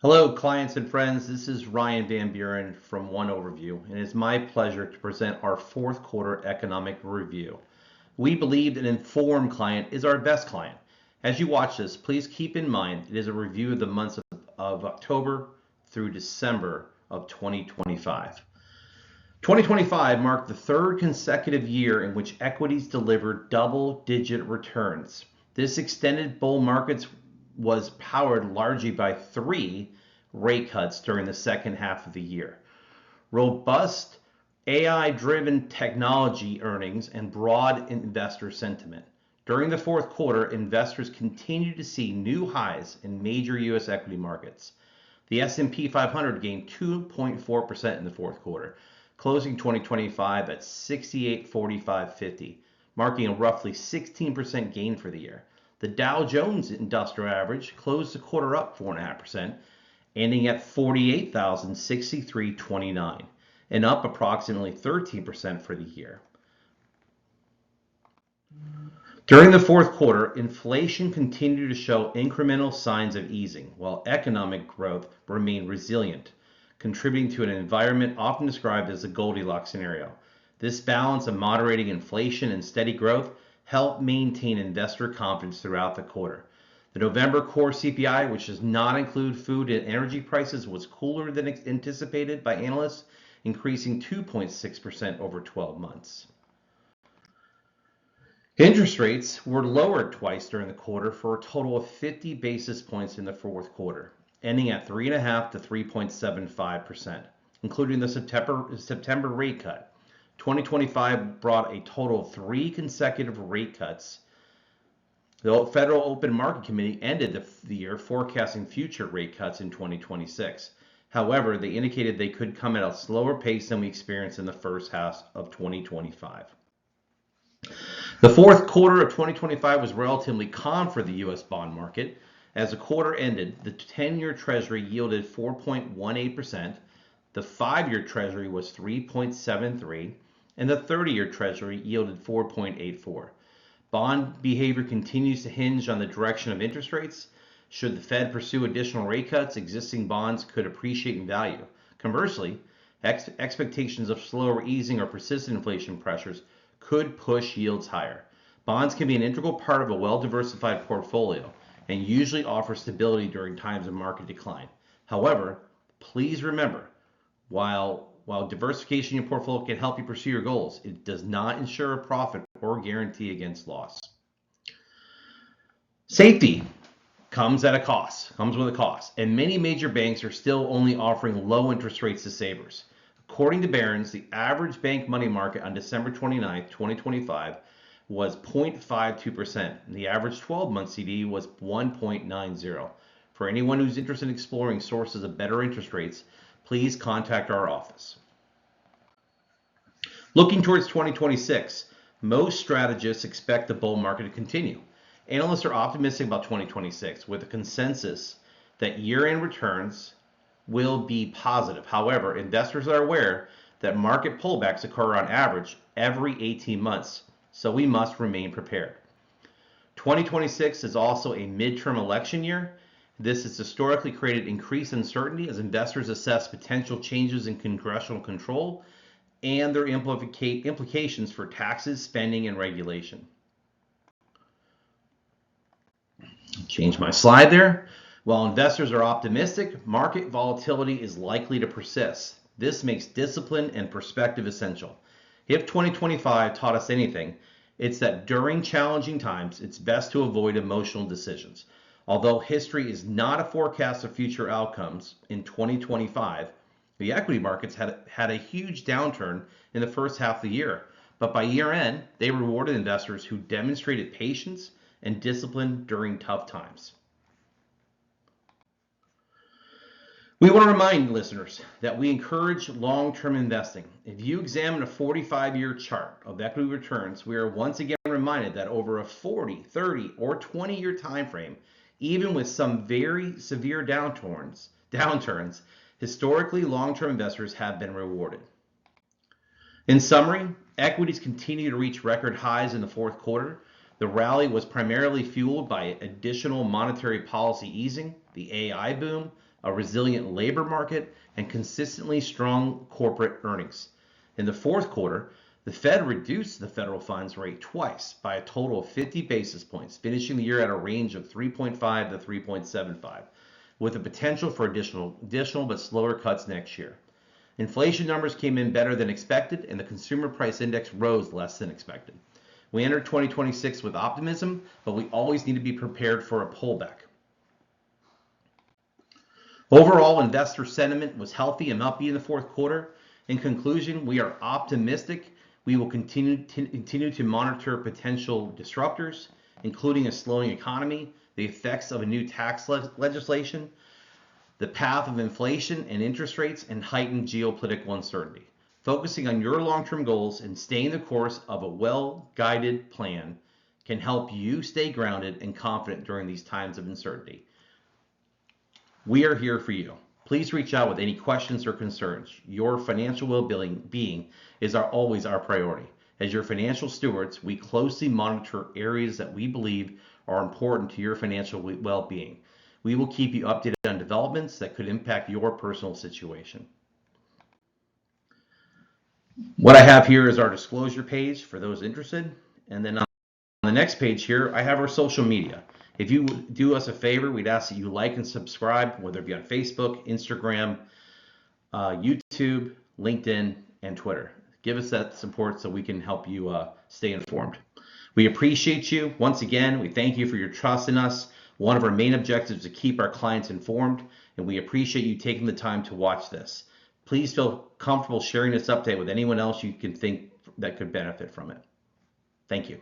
Hello, clients and friends. This is Ryan Van Buren from One Overview, and it's my pleasure to present our fourth quarter economic review. We believe an informed client is our best client. As you watch this, please keep in mind it is a review of the months of October through December of 2025. 2025 marked the third consecutive year in which equities delivered double-digit returns. This extended bull market was powered largely by three rate cuts during the second half of the year. Robust AI-driven technology earnings and broad investor sentiment. During the fourth quarter, investors continued to see new highs in major U.S. equity markets. The S&P 500 gained 2.4% in the fourth quarter, closing 2025 at 6845.50, marking a roughly 16% gain for the year. The Dow Jones Industrial Average closed the quarter up 4.5%, ending at 48,063.29, and up approximately 13% for the year. During the fourth quarter, inflation continued to show incremental signs of easing, while economic growth remained resilient, contributing to an environment often described as the Goldilocks scenario. This balance of moderating inflation and steady growth helped maintain investor confidence throughout the quarter. The November core CPI, which does not include food and energy prices, was cooler than anticipated by analysts, increasing 2.6% over 12 months. Interest rates were lowered twice during the quarter for a total of 50 basis points in the fourth quarter, ending at 3.5 to 3.75%, including the September rate cut. 2025 brought a total of three consecutive rate cuts. The Federal Open Market Committee ended the year forecasting future rate cuts in 2026. However, they indicated they could come at a slower pace than we experienced in the first half of 2025. The fourth quarter of 2025 was relatively calm for the U.S. bond market. As the quarter ended, the 10-year Treasury yielded 4.18%, the 5-year Treasury was 3.73%, and the 30-year Treasury yielded 4.84%. Bond behavior continues to hinge on the direction of interest rates. Should the Fed pursue additional rate cuts, existing bonds could appreciate in value. Conversely, expectations of slower easing or persistent inflation pressures could push yields higher. Bonds can be an integral part of a well-diversified portfolio and usually offer stability during times of market decline. However, please remember, while diversification in your portfolio can help you pursue your goals, it does not ensure a profit or guarantee against loss. Safety comes with a cost, and many major banks are still only offering low interest rates to savers. According to Barron's, the average bank money market on December 29, 2025 was 0.52%, and the average 12-month CD was 1.90. For anyone who's interested in exploring sources of better interest rates, please contact our office. Looking towards 2026, most strategists expect the bull market to continue. Analysts are optimistic about 2026, with a consensus that year-end returns will be positive. However, investors are aware that market pullbacks occur on average every 18 months, so we must remain prepared. 2026 is also a midterm election year. This has historically created increased uncertainty as investors assess potential changes in congressional control and their implications for taxes, spending, and regulation. Change my slide there. While investors are optimistic, market volatility is likely to persist. This makes discipline and perspective essential. If 2025 taught us anything, it's that during challenging times, it's best to avoid emotional decisions. Although history is not a forecast of future outcomes, in 2025, the equity markets had a huge downturn in the first half of the year. But by year end, they rewarded investors who demonstrated patience and discipline during tough times. We want to remind listeners that we encourage long-term investing. If you examine a 45-year chart of equity returns, we are once again reminded that over a 40, 30, or 20-year time frame, even with some very severe downturns, historically long-term investors have been rewarded. In summary, equities continue to reach record highs in the fourth quarter. The rally was primarily fueled by additional monetary policy easing, the AI boom, a resilient labor market, and consistently strong corporate earnings. In the fourth quarter, the Fed reduced the federal funds rate twice by a total of 50 basis points, finishing the year at a range of 3.5 to 3.75, with the potential for additional but slower cuts next year. Inflation numbers came in better than expected, and the consumer price index rose less than expected. We entered 2026 with optimism, but we always need to be prepared for a pullback. Overall, investor sentiment was healthy and upbeat in the fourth quarter. In conclusion, we are optimistic. We will continue to monitor potential disruptors, including a slowing economy, the effects of a new tax legislation, the path of inflation and interest rates, and heightened geopolitical uncertainty. Focusing on your long-term goals and staying the course of a well-guided plan can help you stay grounded and confident during these times of uncertainty. We are here for you. Please reach out with any questions or concerns. Your financial well-being is always our priority. As your financial stewards, we closely monitor areas that we believe are important to your financial well-being. We will keep you updated on developments that could impact your personal situation. What I have here is our disclosure page for those interested. And then on the next page here, I have our social media. If you do us a favor, we'd ask that you like and subscribe, whether it be on Facebook, Instagram, YouTube, LinkedIn, and Twitter. Give us that support so we can help you stay informed. We appreciate you. Once again, we thank you for your trust in us. One of our main objectives is to keep our clients informed, and we appreciate you taking the time to watch this. Please feel comfortable sharing this update with anyone else you can think that could benefit from it. Thank you.